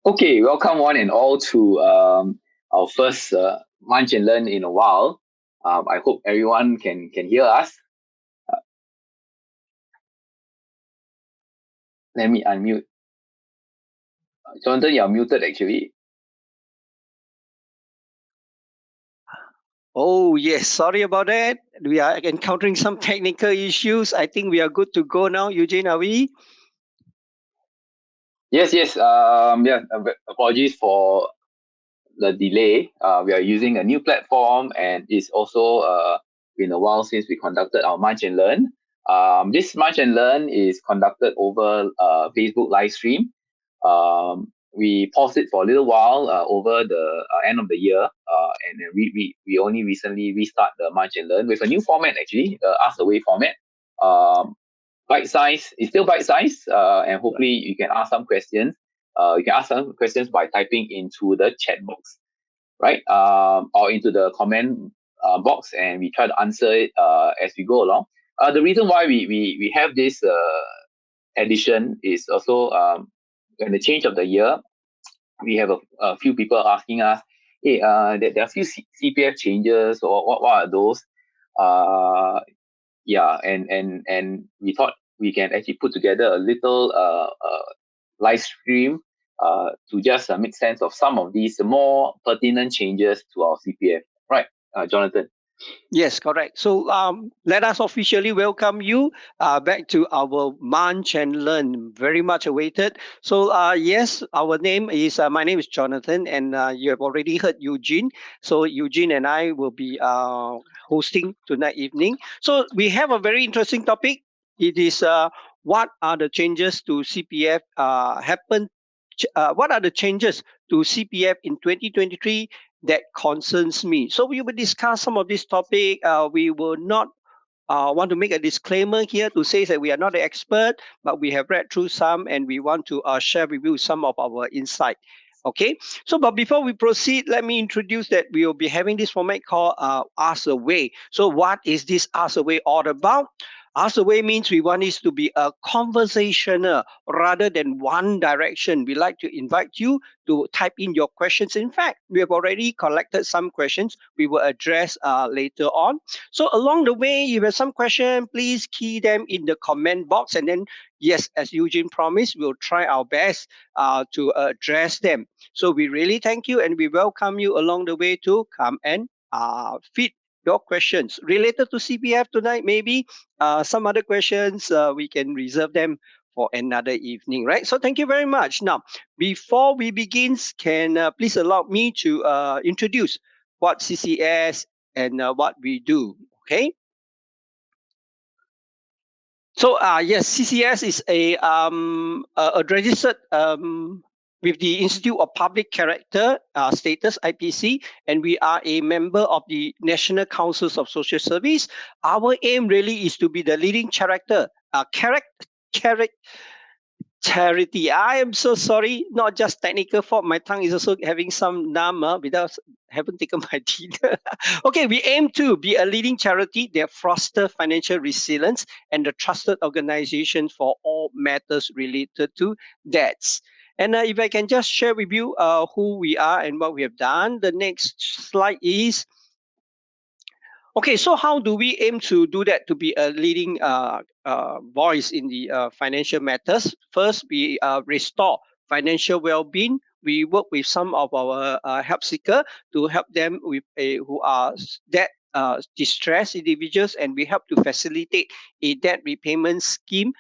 Okay, welcome one and all to our first Munch and Learn in a while. I hope everyone can hear us. Let me unmute. Jonathan, you're muted actually. Oh, yes. Sorry about that. We are encountering some technical issues. I think we are good to go now. Eugene, are we? Yes. Apologies for the delay. We are using a new platform, and it's also been a while since we conducted our Munch and Learn. This Munch and Learn is conducted over Facebook live stream. We paused it for a little while over the end of the year, and then we only recently restart the Munch and Learn with a new format actually, the Ask Away format. Bite size is still bite size, and hopefully you can ask some questions. You can ask some questions by typing into the chat box, right? Or into the comment box, and we try to answer it as we go along. The reason why we have this edition is also in the change of the year, we have a few people asking us, hey, there are a few CPF changes, or what are those? And we thought we can actually put together a little live stream to just make sense of some of these more pertinent changes to our CPF. Right, Jonathan? Yes, correct. So let us officially welcome you back to our Munch and Learn. Very much awaited. So yes, my name is Jonathan, and you have already heard Eugene. So Eugene and I will be hosting tonight evening. So we have a very interesting topic. It is what are the changes to CPF what are the changes to CPF in 2023 that concerns me? So we will discuss some of this topic. We will not want to make a disclaimer here to say that we are not an expert, but we have read through some and we want to share with you some of our insight. Okay, so but before we proceed, let me introduce that we will be having this format called Ask Away. So what is this Ask Away all about? Ask Away means we want this to be a conversational rather than one direction. We like to invite you to type in your questions. In fact, we have already collected some questions we will address later on. So along the way, if you have some question, please key them in the comment box. And then, yes, as Eugene promised, we'll try our best to address them. So we really thank you and we welcome you along the way to come and feed your questions related to CPF tonight. Maybe some other questions, we can reserve them for another evening, right? So thank you very much. Now, before we begin, can please allow me to introduce what CCS and what we do, okay? So yes, CCS is a registered with the Institute of Public Character status, IPC, and we are a member of the National Councils of Social Service. Our aim really is to be the leading charity. I am so sorry, not just technical fault. My tongue is also having some numb without haven't taken my dinner. Okay, we aim to be a leading charity that foster financial resilience and the trusted organization for all matters related to debts. And if I can just share with you who we are and what we have done. The next slide is. Okay, so how do we aim to do that to be a leading voice in the financial matters? First, we restore financial well-being. We work with some of our help seeker to help them with who are debt distressed individuals, and we help to facilitate a debt repayment scheme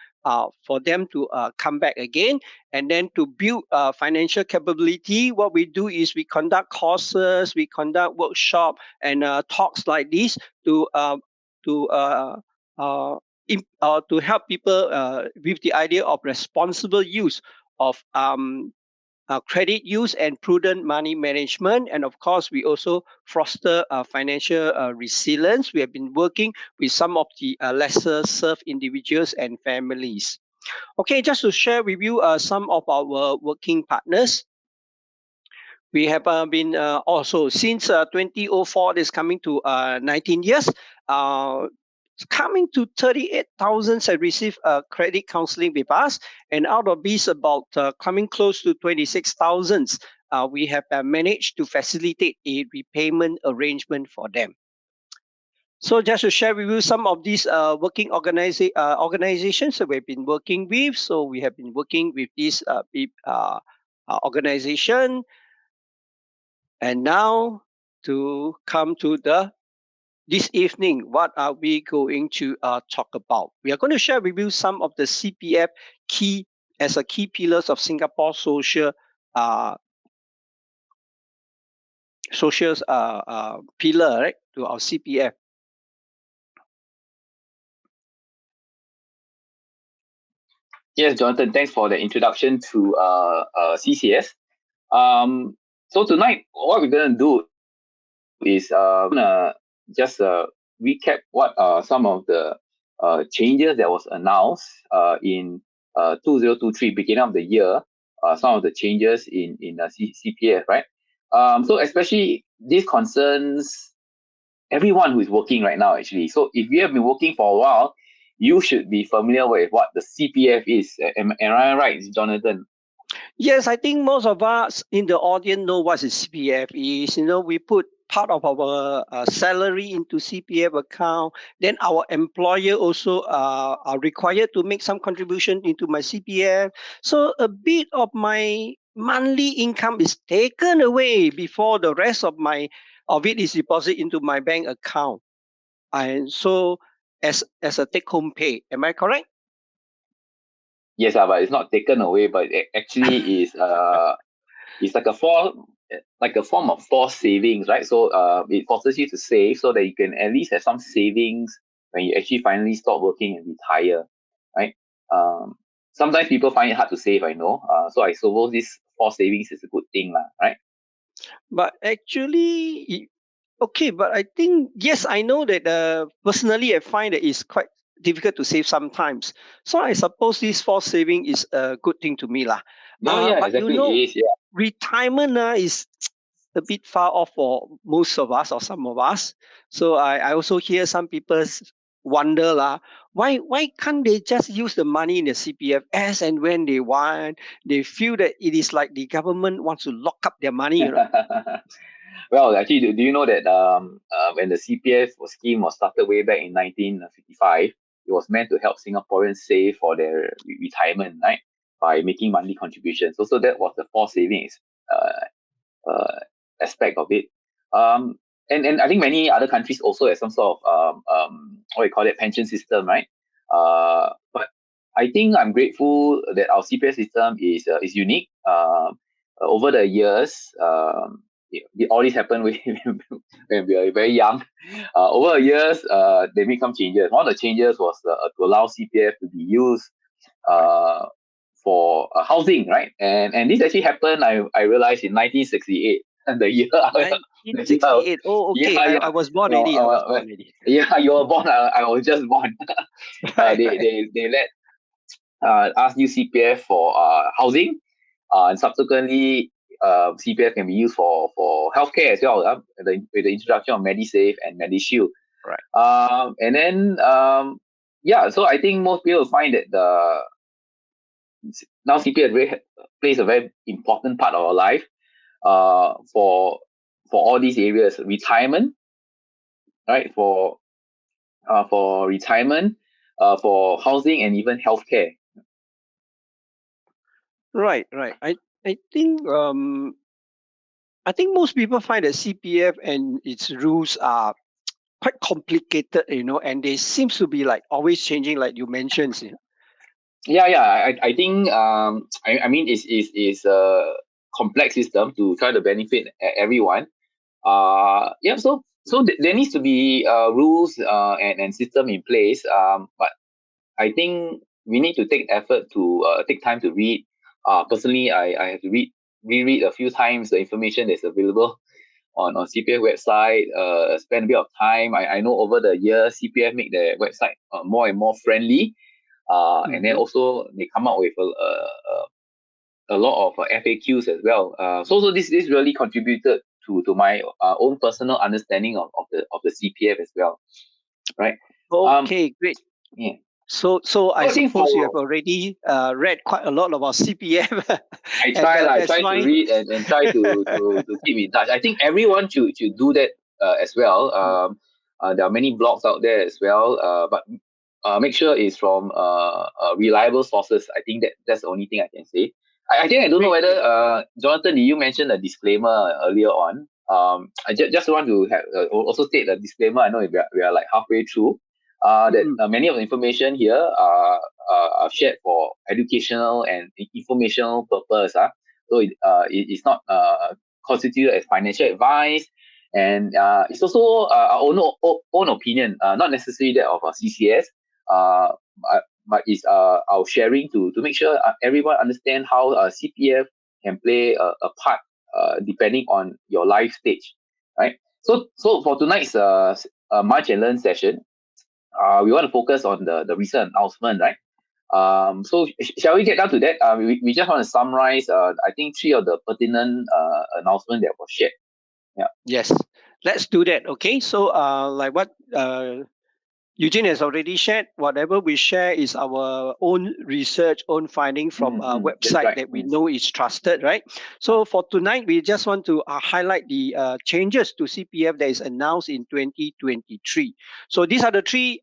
for them to come back again. And then to build financial capability, what we do is we conduct courses, we conduct workshop and talks like this to help people with the idea of responsible use of credit use and prudent money management. And of course, we also foster financial resilience. We have been working with some of the lesser served individuals and families. Okay, just to share with you some of our working partners. We have been also since 2004, is coming to 19 years. coming to 38,000 have received credit counseling with us, and out of these, about coming close to 26,000, we have managed to facilitate a repayment arrangement for them. So just to share with you some of these working organizations that we've been working with. So we have been working with this organization, and now to come to this evening, what are we going to talk about? We are going to share with you some of the CPF key pillars of Singapore social pillar, right, to our CPF. Yes, Jonathan, thanks for the introduction to CCS. So tonight, what we're going to do is gonna just recap what are some of the changes that was announced in 2023, beginning of the year. Some of the changes in CPF, right? So especially this concerns everyone who is working right now, actually. So if you have been working for a while, you should be familiar with what the CPF is. Am I right, Jonathan? Yes, I think most of us in the audience know what the CPF is. We put part of our salary into CPF account. Then our employer also are required to make some contribution into my CPF. So a bit of my monthly income is taken away before the rest of it is deposited into my bank account. And so as a take-home pay, am I correct? Yes, but it's not taken away, but it actually is it's like a form of forced savings, right? So it forces you to save so that you can at least have some savings when you actually finally stop working and retire, right? Sometimes people find it hard to save, I know. So I suppose this forced savings is a good thing, right? But actually, okay, but I think, yes, I know that personally I find that it's quite difficult to save sometimes. So I suppose this forced saving is a good thing to me, lah. Yeah, But exactly. It is, yeah. retirement is a bit far off for most of us or some of us. So I also hear some people wonder, lah, why can't they just use the money in the CPF as and when they want? They feel that it is like the government wants to lock up their money. Well, actually, do you know that when the CPF scheme was started way back in 1955, it was meant to help Singaporeans save for their retirement, right? By making monthly contributions. So that was the forced savings aspect of it. And I think many other countries also have some sort of what you call it, pension system, right? But I think I'm grateful that our CPF system is unique. Over the years, all this happened when we were very young. Over the years, they made some changes. One of the changes was to allow CPF to be used for housing, right? And this actually happened, I realized, in 1968, and the year the year, 1968. Oh, okay. yeah, I was born no, already. I was born already. yeah, you were born. I was just born. Right, right. They let us use CPF for housing, and subsequently CPF can be used for healthcare as well. With the introduction of MediSave and MediShield. Right. And then yeah, so I think most people find that now CPF plays a very important part of our life for all these areas. Retirement, right? For retirement, for housing, and even healthcare. Right, right. I think most people find that CPF and its rules are quite complicated, and they seems to be like always changing, like you mentioned. Yeah. I think I mean it's a complex system to try to benefit everyone. Yeah. So there needs to be rules and system in place. But I think we need to take effort to take time to read. Personally, I have to reread a few times the information that's available on CPF website. Spend a bit of time. I know over the years CPF make their website more and more friendly. And then also they come up with a lot of FAQs as well. So this really contributed to my own personal understanding of the CPF as well, right? Okay, great. Yeah. So I I think suppose you have already read quite a lot about CPF, I and try that's to why. read and try to keep in touch. I think everyone should do that as well. There are many blogs out there as well, but make sure it's from reliable sources. I think that's the only thing I can say. I think I don't know Great, whether great. Jonathan, did you mention a disclaimer earlier on? I just want to have also state a disclaimer. I know we are like halfway through. That Mm-mm. many of the information here are shared for educational and informational purpose. So it's not constituted as financial advice, and it's also our own opinion, not necessarily that of CCS. Uh, but it's our sharing to make sure everyone understand how CPF can play a part depending on your life stage, right? So for tonight's Munch and Learn session, we want to focus on the recent announcement, right? So shall we get down to that? We just want to summarize, I think, three of the pertinent announcements that were shared. Yeah. Yes, let's do that. Okay, so like what Eugene has already shared. Whatever we share is our own research, own finding from a That's website right. that we know is trusted, right? So for tonight, we just want to highlight the changes to CPF that is announced in 2023. So these are the three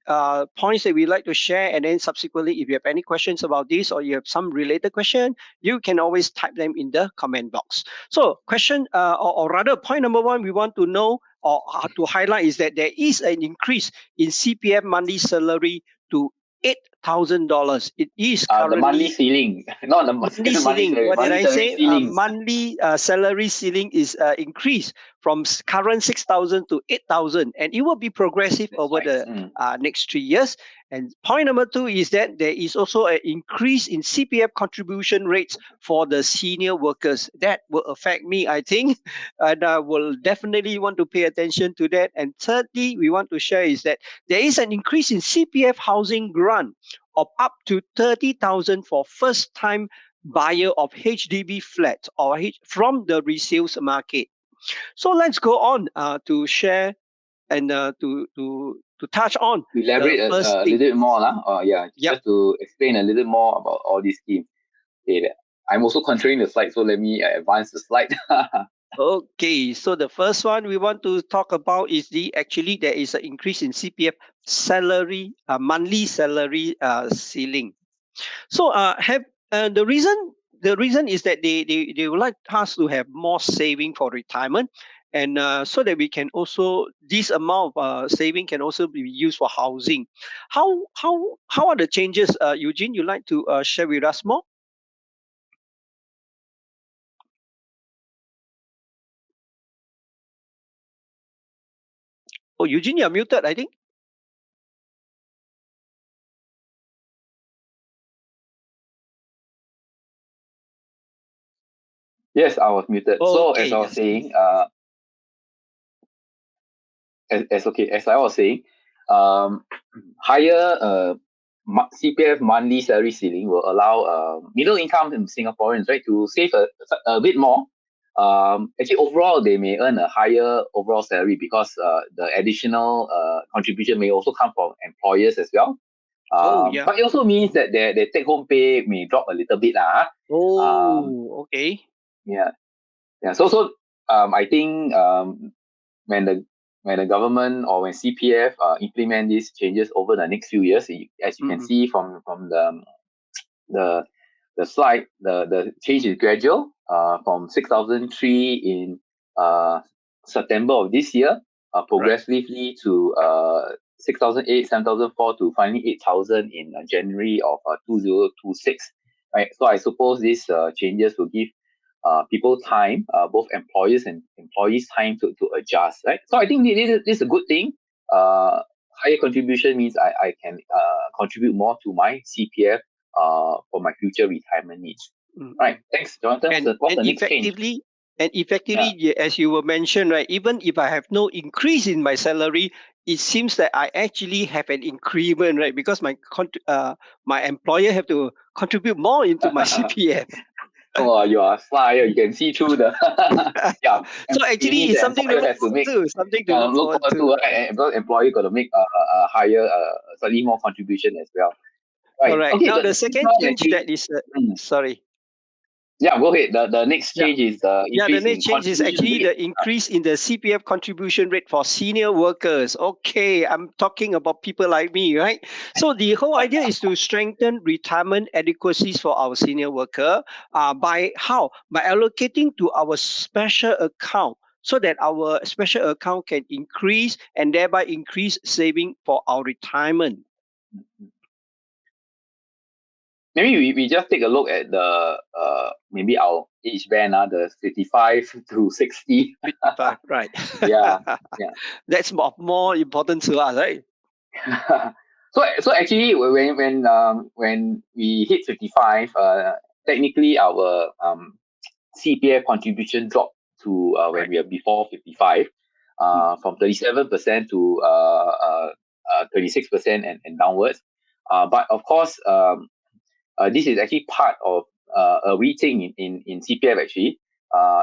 points that we like to share. And then subsequently, if you have any questions about this or you have some related question, you can always type them in the comment box. So question, or rather point number one, we want to know or to highlight is that there is an increase in CPF monthly salary to $8,000. It is The monthly currently ceiling, not the monthly monthly ceiling. salary, What did monthly I salary say? ceilings. Monthly salary ceiling is increased from current 6,000 to 8,000, and it will be progressive That's over right. the next 3 years. And point number two is that there is also an increase in CPF contribution rates for the senior workers. That will affect me, I think, and I will definitely want to pay attention to that. And thirdly, we want to share is that there is an increase in CPF housing grant of up to 30,000 for first-time buyer of HDB flat or from the resales market. So let's go on to share and to touch on the Elaborate first a thing. little bit more, lah. Yeah, Yep. just to explain a little more about all these schemes. Okay, I'm also controlling the slide, so let me advance the slide. Okay, so the first one we want to talk about is actually there is an increase in CPF salary, monthly salary ceiling. So have the reason is that they would like us to have more saving for retirement, and so that we can also this amount of saving can also be used for housing. How are the changes, Eugene? You like to share with us more? Oh, Eugene, you're muted, I think. Yes, I was muted. So as Okay, I was yes. saying, as I was saying, um, higher CPF monthly salary ceiling will allow middle income Singaporeans, right, to save a bit more. Actually, overall, they may earn a higher overall salary because the additional contribution may also come from employers as well. Oh, yeah. But it also means that their take home pay may drop a little bit. Oh, okay. Yeah, yeah. I think when the government or when CPF implement these changes over the next few years, as you can Mm-mm. see from the the slide, the change is gradual. From 6,003 in September of this year, Right. progressively to 6,008, 7,004 to finally 8,000 in January of 2026. Right. So I suppose these changes will give people time, both employers and employees time to adjust, right? So I think this is a good thing. Higher contribution means I can contribute more to my CPF for my future retirement needs. Right. Mm-mm. Thanks, Jonathan. and What's and the next change? effectively and Yeah. effectively as you were mentioned, right, even if I have no increase in my salary, it seems that I actually have an increment, right, because my employer have to contribute more into my CPF. Oh, you are smart. You can see through the yeah. So It actually, means it's the something to employer look has to forward make to. Something to look look forward forward to, to. right? And because employer got to make a higher, slightly more contribution as well. Right. Correct. Okay. Now The the next second one change actually. that is, Mm, sorry. yeah. Go ahead. The next Yeah. change is the Yeah, the increase in next change is contribution actually rate. the increase in the CPF contribution rate for senior workers. Okay, I'm talking about people like me, right? So the whole idea is to strengthen retirement adequacies for our senior worker. By how? By allocating to our special account so that our special account can increase and thereby increase saving for our retirement. Maybe we just take a look at the maybe our age band, the 55 to 60. 55, right? Yeah. Yeah. That's more important to us, right? So actually when we hit 55, technically our CPF contribution dropped to when Right. we are before 55, Mm. from 37% to 36% and downwards. But of course, this is actually part of a rethink in CPF actually,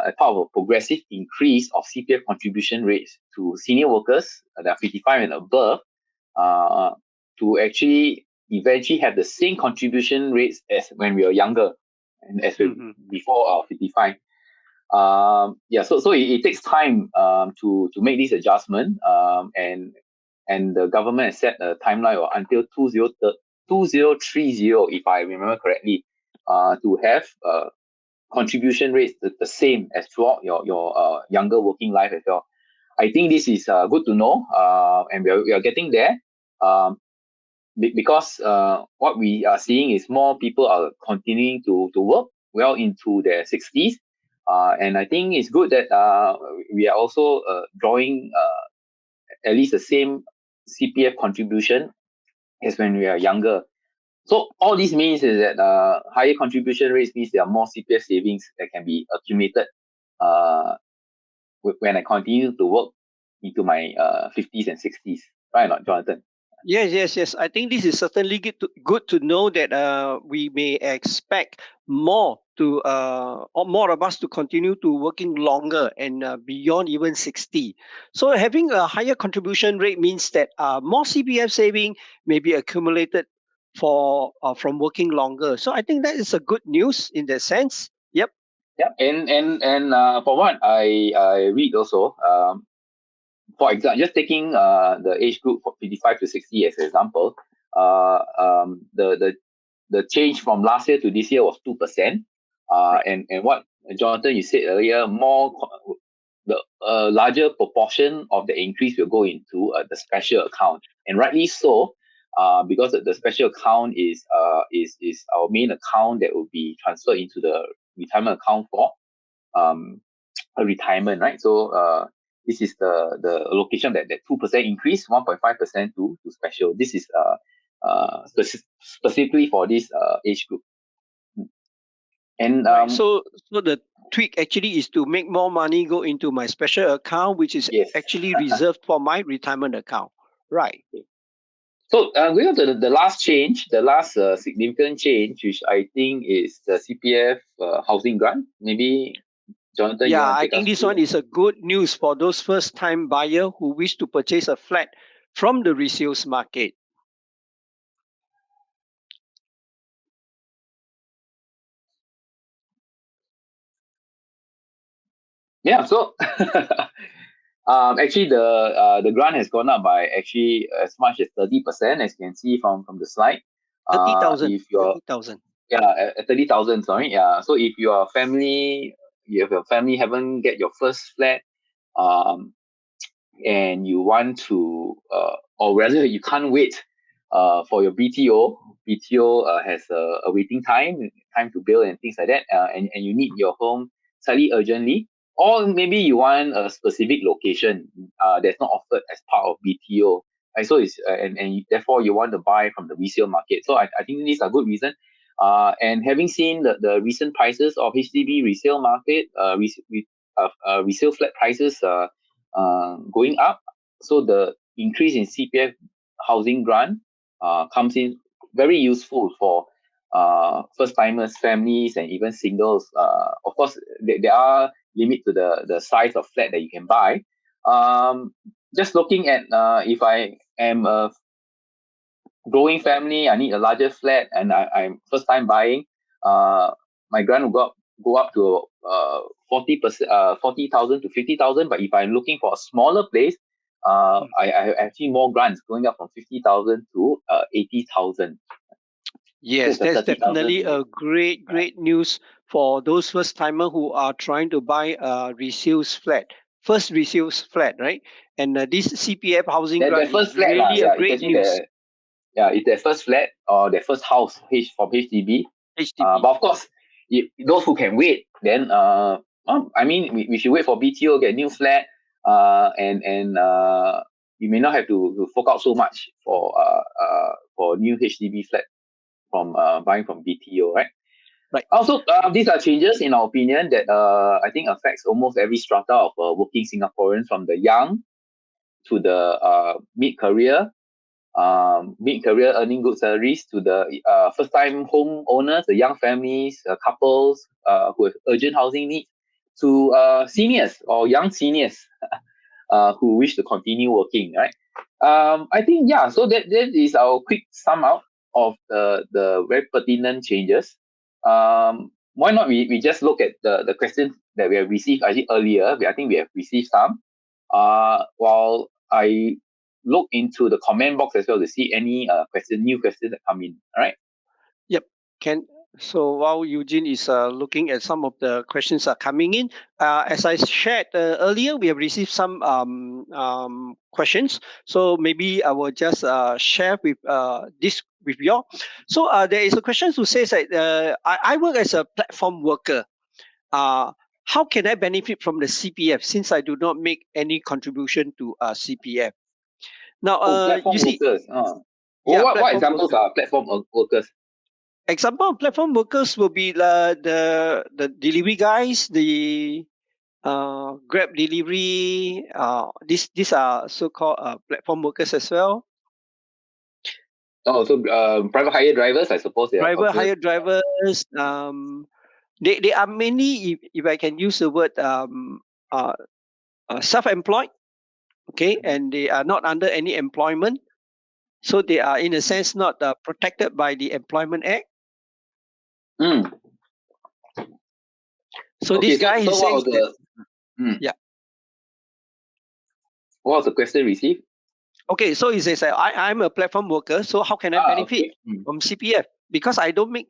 as part of a progressive increase of CPF contribution rates to senior workers that are 55 and above, uh, to actually eventually have the same contribution rates as when we were younger and as we, Mhm. before 55. Yeah, so it takes time to make this adjustment, and the government has set a timeline of until 2030, if I remember correctly, to have contribution rates the same as throughout your younger working life as well. I think this is good to know, and we are getting there. Um, because what we are seeing is more people are continuing to work well into their 60s. And I think it's good that we are also drawing at least the same CPF contribution as when we are younger. So all this means is that higher contribution rates means there are more CPF savings that can be accumulated uh, when I continue to work into my 50s and 60s. Right or not, Jonathan? Yes. I think this is certainly good to know that we may expect more to or more of us to continue to working longer and beyond even 60. So having a higher contribution rate means that more CPF saving may be accumulated for from working longer. So I think that is a good news in that sense. Yep. Yeah, and for what I read also, for example, just taking the age group for 55 to 60 as an example, the change from last year to this year was 2%. Right. And what Jonathan you said earlier, the larger proportion of the increase will go into the special account, and rightly so, because the special account is our main account that will be transferred into the retirement account for um a retirement, right? So this is the allocation, that 2% increase, 1.5% to special. This is specifically for this age group. And Right. So the tweak actually is to make more money go into my special account, which is yes. actually reserved for my retirement account. Right. So going on to the last change, the last significant change, which I think is the CPF housing grant. Maybe Jonathan, you Yeah, want to I take us think this through one that? is a good news for those first time buyer who wish to purchase a flat from the resales market. Yeah. So actually, the grant has gone up by actually as much as 30%, as you can see from the slide. 30,000. If you're 30,000. yeah, at 30,000, sorry. Yeah. So if your family, you have your family haven't get your first flat, um, and you want to, or rather you can't wait, for your BTO. BTO has a waiting time to build and things like that, and you need your home slightly urgently, or maybe you want a specific location that's not offered as part of BTO. Right? So it's therefore you want to buy from the resale market. So I think these are good reason. And having seen the recent prices of HDB resale market, resale flat prices going up, so the increase in CPF housing grant comes in very useful for first timers, families, and even singles. Of course, there are limit to the size of flat that you can buy. Just looking at if I am a growing family, I need a larger flat, and I'm first time buying. My grant will go up to 40%, 40,000 to 50,000. But if I'm looking for a smaller place, I have actually more grants going up from 50,000 to 80,000. Yes, So it's a that's 30,000 definitely a great news for those first timer who are trying to buy a first resale flat, right? And this CPF housing their grant is first flat lah. really a Yeah, it's great actually news. it's their first flat or their first house from HDB. HDB. But of course, those who can wait, then I mean, we should wait for BTO, get new flat, and you may not have to fork out so much for new HDB flat from buying from BTO, right? Right. Also, these are changes in our opinion that I think affects almost every strata of working Singaporeans, from the young to the mid-career earning good salaries, to the first-time home owners, the young families, couples who have urgent housing needs, to seniors or young seniors who wish to continue working, right? I think, yeah, so that is our quick sum up of the very pertinent changes. Why not we just look at the questions that we have received actually earlier. I think we have received some. While I look into the comment box as well to see any new questions that come in. All right. Yep. So while Eugene is looking at some of the questions are coming in, as I shared earlier, we have received some questions. So maybe I will just share with this with you all. So there is a question who says that I work as a platform worker. How can I benefit from the CPF since I do not make any contribution to CPF? Now, Platform you see, workers. yeah, What platform examples worker. are platform workers? Example of platform workers will be the delivery guys, the Grab delivery. These are so-called platform workers as well. Oh, so private hire drivers, I suppose they are Private considered. hire drivers. They are mainly, if I can use the word, self-employed. Okay, and they are not under any employment, so they are in a sense not protected by the Employment Act. Mm. So Okay, this guy so is what saying was that, the yeah. What was the question received? Okay, so he says I'm a platform worker, so how can I benefit Okay. from CPF? Because I don't make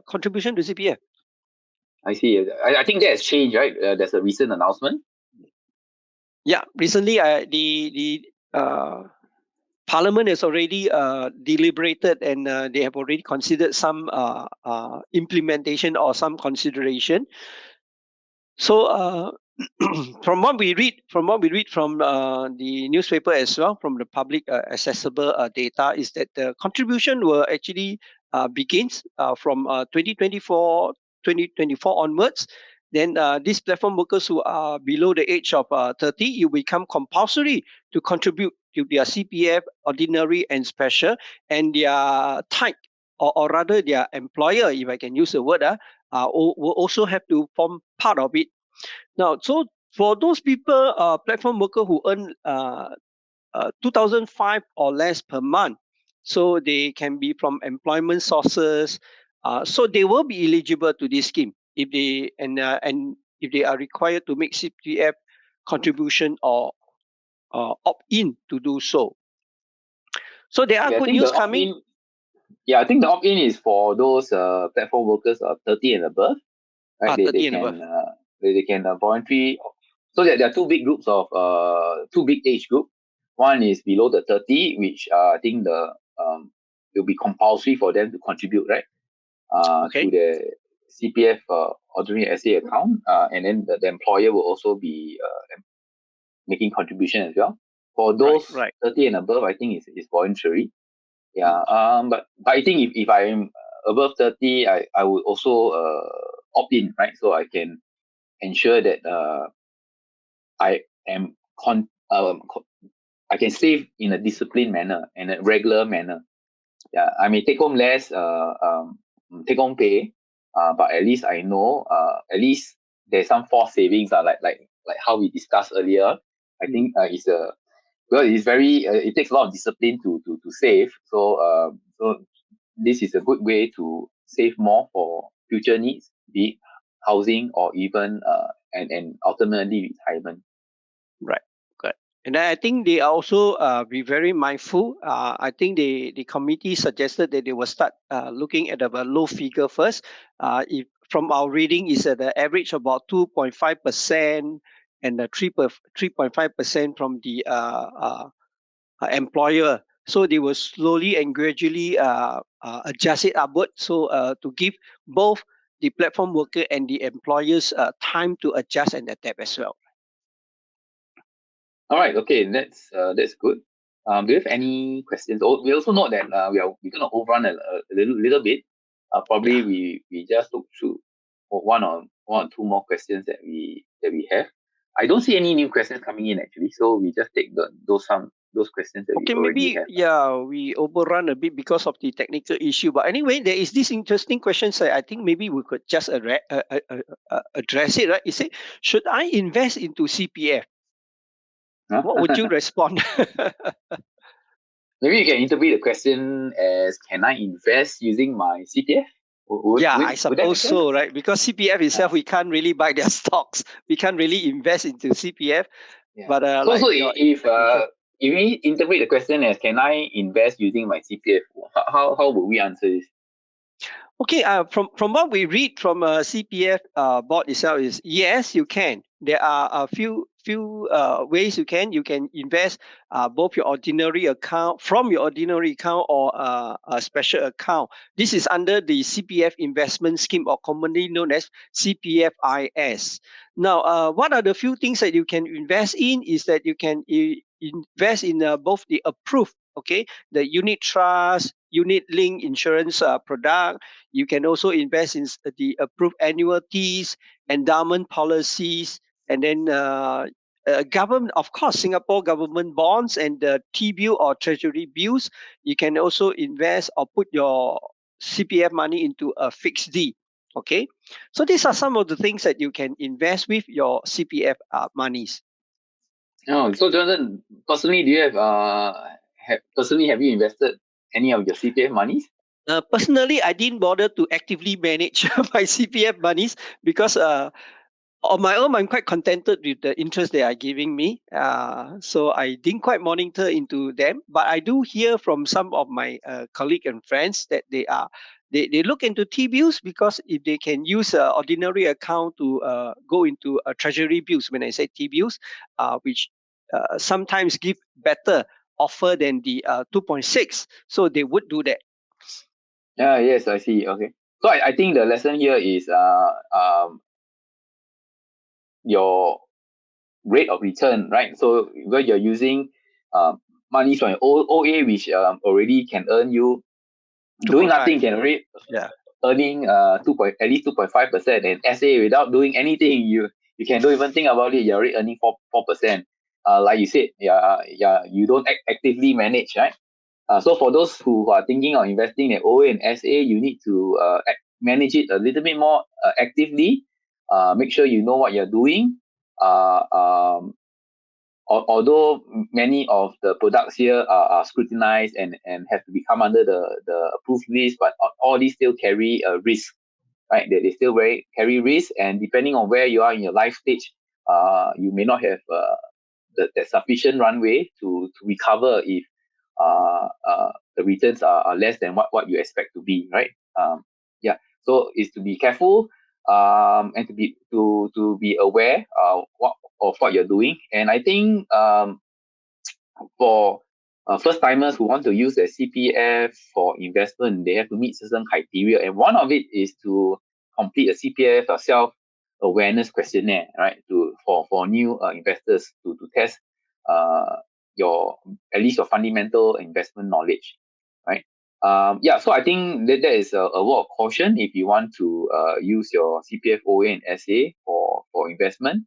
contribution to CPF. I see. I think that has changed, right? There's a recent announcement. Yeah, recently the Parliament has already deliberated, and they have already considered some implementation or some consideration. So from what we read from the newspaper as well, from the public accessible data, is that the contribution will actually begins from 2024 onwards. Then these platform workers who are below the age of 30, you become compulsory to contribute to their CPF, ordinary and special, and their type, or rather their employer, if I can use the word, will also have to form part of it. Now, so for those people, platform worker who earn 2,005 or less per month, so they can be from employment sources, so they will be eligible to this scheme if they and if they are required to make CPF contribution or opt in to do so. So there are Okay, I good think news the coming. opt-in. Yeah, I think the opt-in is for those platform workers 30 and above, right? 30 and above. They can voluntary. So there are two big groups of two big age group. One is below the 30, which I think will be compulsory for them to contribute, right? Okay. To their CPF ordinary SA account, and then the employer will also be making contribution as well. For those Right. 30 and above, I think it's voluntary. Yeah. But I think if I'm above 30, I would also opt in, right? So I can ensure that I am I can save in a disciplined manner and a regular manner. Yeah, I may take home less take-home pay, but at least I know at least there's some forced savings, like how we discussed earlier. I think it's a well, it's very it takes a lot of discipline to save. So this is a good way to save more for future needs, be it housing or even and ultimately retirement. Right. Good. And I think they are also be very mindful. I think the committee suggested that they will start looking at a low figure first. If from our reading is at the average about 2.5% and the 3.5% from the employer. So they will slowly and gradually adjust it upward. So to give both the platform worker and the employers time to adjust and adapt as well. All right, okay, that's good. Do you have any questions? Oh, we also know that we're gonna overrun a little bit. Probably Yeah. we just look through one or two more questions that we have. I don't see any new questions coming in actually, so we just take those questions that we Okay, already maybe have. yeah, we overrun a bit because of the technical issue. But anyway, there is this interesting question. So I think maybe we could just address it. Right? You say, should I invest into CPF? Huh? What would you respond? Maybe you can interpret the question as, can I invest using my CPF? Yeah, I Would that make suppose sense? so, right? Because CPF itself, we can't really buy their stocks. We can't really invest into CPF. Yeah. But So like your if we interpret the question as, can I invest using my CPF? How would we answer this? okay, from what we read from CPF board itself is yes, you can. There are a few ways you can invest both your ordinary account from your ordinary account or a special account. This is under the CPF investment scheme or commonly known as CPFIS. Now, what are the few things that you can invest in? Is that you can invest in both the approved, okay, the unit trust, unit link insurance product. You can also invest in the approved annuities, endowment policies, and then government, of course, Singapore government bonds and the T-bill or treasury bills. You can also invest or put your CPF money into a fixed D. Okay, so these are some of the things that you can invest with your CPF monies. Oh, so Jonathan, personally, do you have you invested any of your CPF monies? Personally, I didn't bother to actively manage my CPF monies because on my own, I'm quite contented with the interest they are giving me. So I didn't quite monitor into them, but I do hear from some of my colleague and friends that they look into T bills because if they can use an ordinary account to go into treasury bills, when I say T bills, which sometimes give better offer than the 2.6, so they would do that. Yeah, yes, I see. Okay. So I think the lesson here is your rate of return, right? So where you're using money from your OA, which already can earn you doing nothing 2.5. can already Yeah. earning at least 2.5%, and SA without doing anything, you can don't even think about it, you're already earning 4%. Like you said, you don't actively manage, right? So for those who are thinking of investing in OA and SA, you need to manage it a little bit more actively. Make sure you know what you're doing. Uh, um, Although many of the products here are scrutinized and have to become under the approved list, but all these still carry a risk, right? They still carry risk, and depending on where you are in your life stage, you may not have the sufficient runway to recover if the returns are less than what you expect to be, right? Yeah. So is to be careful, and to be aware of what you're doing. And I think for first timers who want to use their CPF for investment, they have to meet certain criteria, and one of it is to complete a CPF self awareness questionnaire, right? For new investors to test uh, your at least your fundamental investment knowledge, right? Yeah, so I think that is a word of caution if you want to use your CPF, OA, and SA for investment.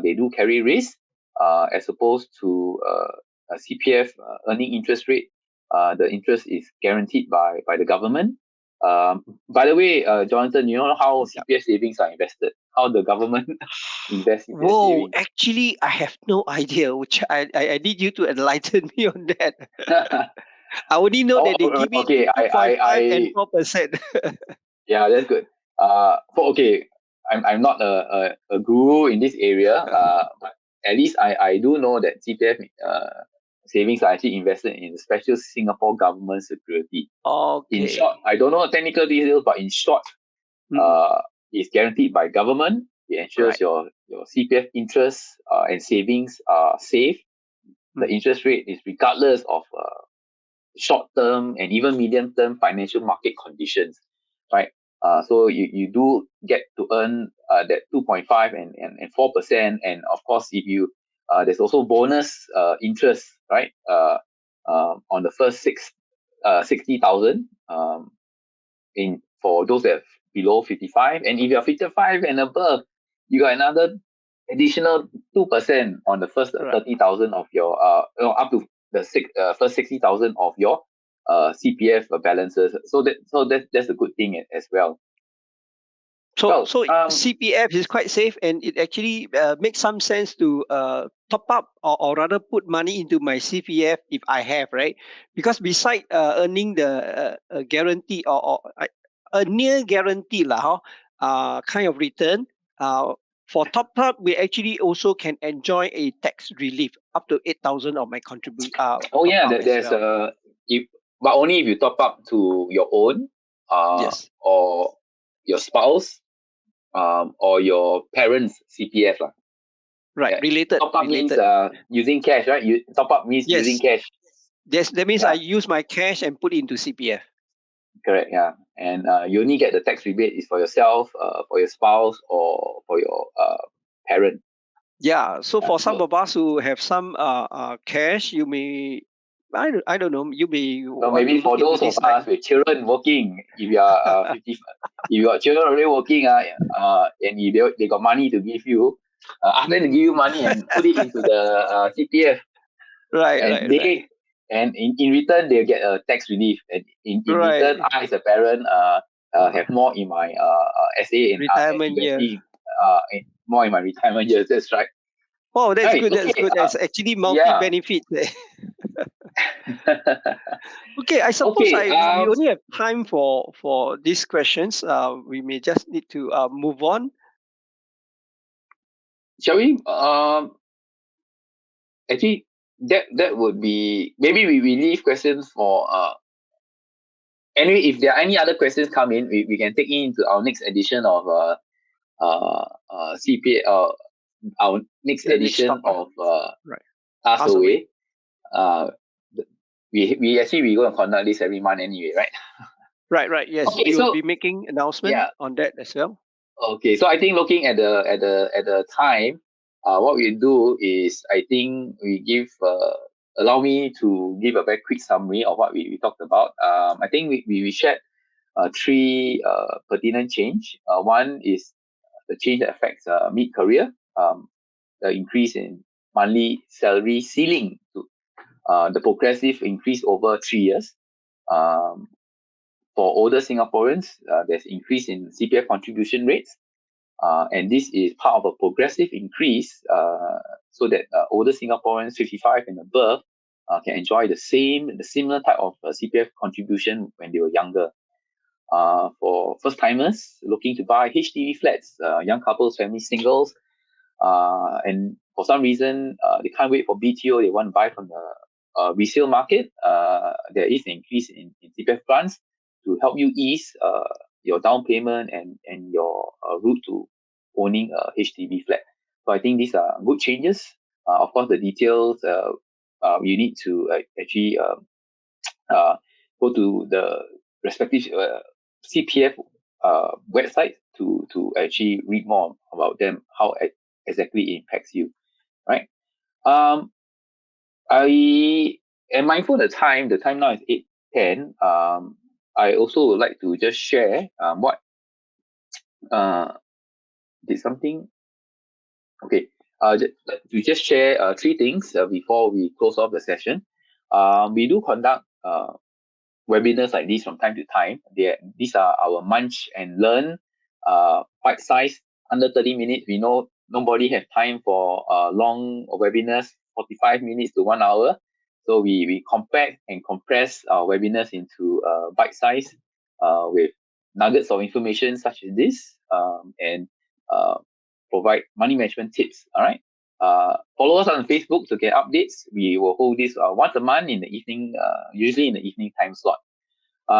They do carry risk, as opposed to a CPF earning interest rate. The interest is guaranteed by the government. By the way, Jonathan, you know how CPF savings are invested? How the government invests CPF Whoa, savings? actually, I have no idea. Which I need you to enlighten me on that. I only know that they give it Okay. 2.5 and 4%. Yeah, that's good. Okay, I'm not a guru in this area. But at least I do know that CPF savings are actually invested in special Singapore government security. In Okay. short, I don't know technical details, but in short, Mm, it's guaranteed by government. It ensures right. your CPF interest and savings are safe. The Mm, interest rate is regardless of short-term and even medium-term financial market conditions, right? So you do get to earn that 2.5 and 4%. And of course, if you there's also bonus interest, right? On the first 60,000 in for those that are below 55. And if you're 55 and above, you got another additional 2% on the first right. 30,000 of your up to the first 60,000 of your CPF balances. That's a good thing as well. So, Well, so CPF is quite safe, and it actually makes some sense to top up or rather put money into my CPF if I have, right? Because beside earning the guarantee or a near guarantee lah, kind of return, for top up we actually also can enjoy a tax relief up to 8,000 of my oh top yeah, up as there's well. a if but only if you top up to your own Yes, or your spouse or your parents' CPF lah. right. Yeah. Related, Top up means related. using cash, right? You top up means using Yes, cash. yes. That means I Yeah, use my cash and put into CPF. correct. Yeah, and you only get the tax rebate is for yourself, for your spouse, or for your parent. Yeah. So Yeah. for some of us who have some cash, you may I don't know. You may So want to maybe look for into those of this side. us with children working, if you are 50, if you got children already working, and they got money to give you, ask them to give you money and put it into the CPF, Right, and right, right, in return they'll get a tax relief, and in return right. I as a parent Uh, have more in my SA and Retirement year. USD, more in my retirement years. That's right. Oh, that's Right. good. That's Okay. good. That's actually multi Yeah. benefits. Okay, I suppose Okay. I we only have time for these questions. We may just need to move on. Shall we? Actually, that would be maybe we leave questions for anyway. If there are any other questions come in, we can take into our next edition of CPA, our next The next edition talk, of right? Ask Pass away. Away. Uh, we actually we going to conduct this every month anyway, right? Right, right. Yes, Okay, we will so be making announcement yeah, on that as well. okay. So I think looking at the time, what we do is I think we give allow me to give a very quick summary of what we talked about. I think we shared three pertinent change. One is the change that affects mid-career, the increase in monthly salary ceiling to the progressive increase over 3 years. Um, for older Singaporeans, there's increase in CPF contribution rates, and this is part of a progressive increase so that older Singaporeans 55 and above can enjoy the similar type of CPF contribution when they were younger. For first timers looking to buy HDB flats, young couples, family singles, and for some reason they can't wait for BTO, they want to buy from the resale market. There is an increase in CPF grants to help you ease your down payment and your route to owning a HDB flat. So I think these are good changes. Of course, the details you need to actually uh, go to the respective CPF website to actually read more about them, how exactly it impacts you, right? Um, I am mindful of the time. The time now is 8:10. I also would like to just share what uh did something. Okay. To just share three things before we close off the session. We do conduct webinars like this from time to time. These are our Munch and Learn, bite-sized, under 30 minutes. We know nobody has time for long webinars, 45 minutes to 1 hour. So we compact and compress our webinars into bite-size with nuggets of information such as this, and provide money management tips. All right. Follow us on Facebook to get updates. We will hold this once a month in the evening, usually in the evening time slot.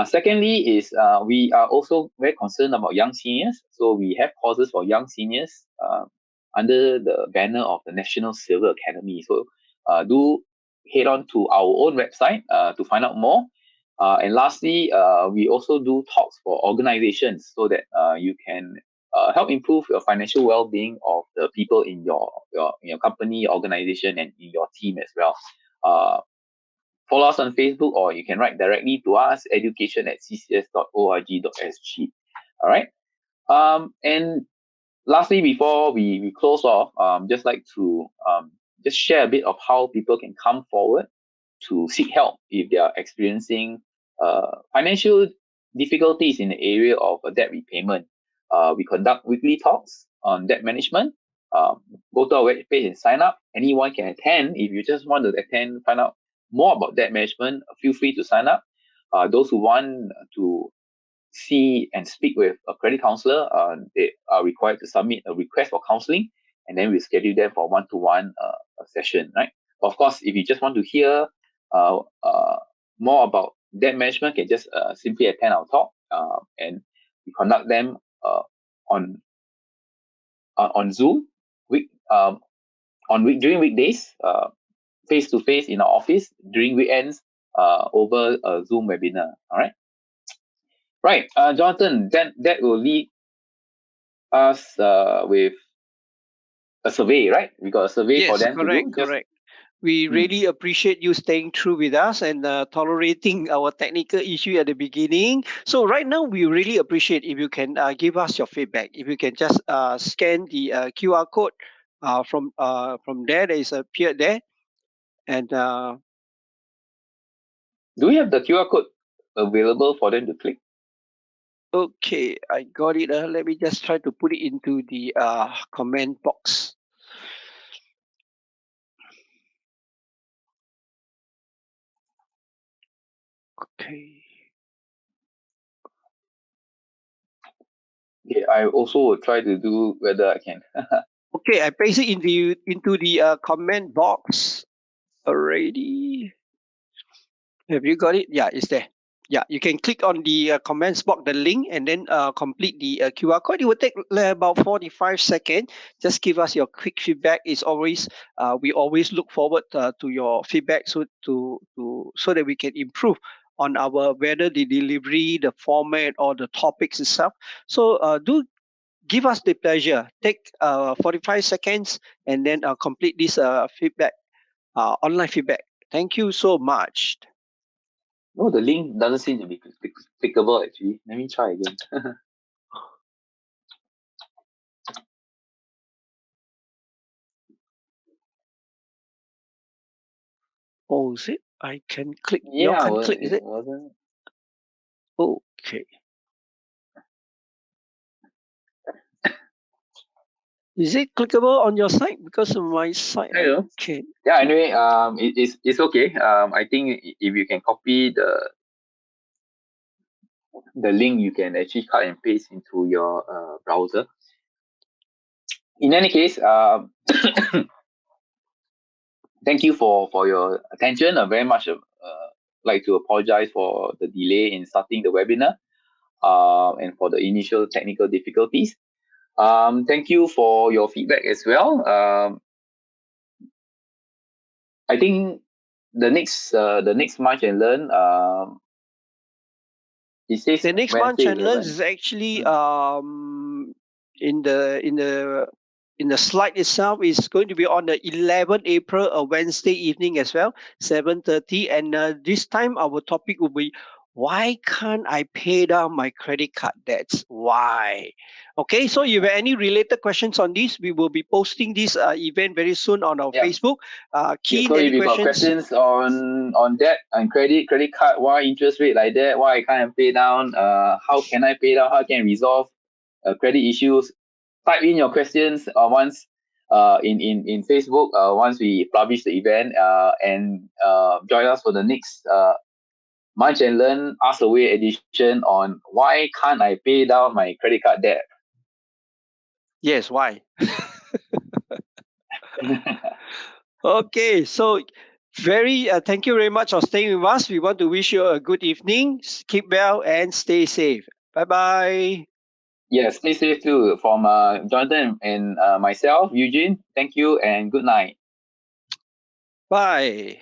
Secondly is we are also very concerned about young seniors. So we have courses for young seniors under the banner of the National Civil Academy. So do head on to our own website to find out more. And lastly, we also do talks for organizations so that you can help improve your financial well-being of the people in your company, organization, and in your team as well. Follow us on Facebook, or you can write directly to us, education@ccs.org.sg. All right. And lastly, before we close off, just like to just share a bit of how people can come forward to seek help if they are experiencing financial difficulties in the area of debt repayment. We conduct weekly talks on debt management. Go to our webpage and sign up. Anyone can attend. If you just want to attend, find out more about debt management, feel free to sign up. Those who want to see and speak with a credit counselor, they are required to submit a request for counseling, and then we schedule them for one-to-one session, right? Of course, if you just want to hear more about debt management, can just simply attend our talk, and we conduct them on Zoom during weekdays, face to face in our office, during weekends over a Zoom webinar. All right. Right, Jonathan, that will lead us with a survey, right? We got a survey for them to do. Correct. We really appreciate you staying through with us and tolerating our technical issue at the beginning. So right now, we really appreciate if you can give us your feedback. If you can just scan the QR code from there that is appeared there, and do we have the QR code available for them to click? Okay, I got it. Let me just try to put it into the comment box. Okay. Yeah, I also will try to do whether I can. Okay, I paste it into the comment box already. Have you got it? Yeah, it's there. Yeah, you can click on the comments box, the link, and then complete the QR code. It will take about 45 seconds. Just give us your quick feedback. It's always we always look forward to your feedback so that we can improve on our whether the delivery, the format, or the topics itself. So do give us the pleasure. Take 45 seconds and then complete this feedback, online feedback. Thank you so much. No, the link doesn't seem to be clickable actually. Let me try again. Oh, is it? I can click. Yeah, You can click, is it? wasn't. Okay. Is it clickable on your side? Because on my side, okay. Yeah. Anyway, it's okay. I think if you can copy the link, you can actually cut and paste into your browser. In any case, thank you for your attention. I very much like to apologize for the delay in starting the webinar, and for the initial technical difficulties. Thank you for your feedback as well. I think the next Munch and Learn, it says the next Munch and Learn is actually in the slide itself is going to be on the 11th April, a Wednesday evening as well, 7:30. And this time our topic will be why can't I pay down my credit card debts? Why? Okay, so if you have any related questions on this, we will be posting this event very soon on our Yeah. Facebook. Keen, So any if you got questions? questions on debt and credit card, why interest rate like that, why I can't pay down, how can I pay down, how can I resolve credit issues, type in your questions once in Facebook once we publish the event and join us for the next Munch and Learn Ask Away edition on why can't I pay down my credit card debt. Yes, why? Okay, so thank you very much for staying with us. We want to wish you a good evening. Keep well and stay safe. Bye bye. Yes, stay safe too. From Jonathan and myself, Eugene, thank you and good night. Bye.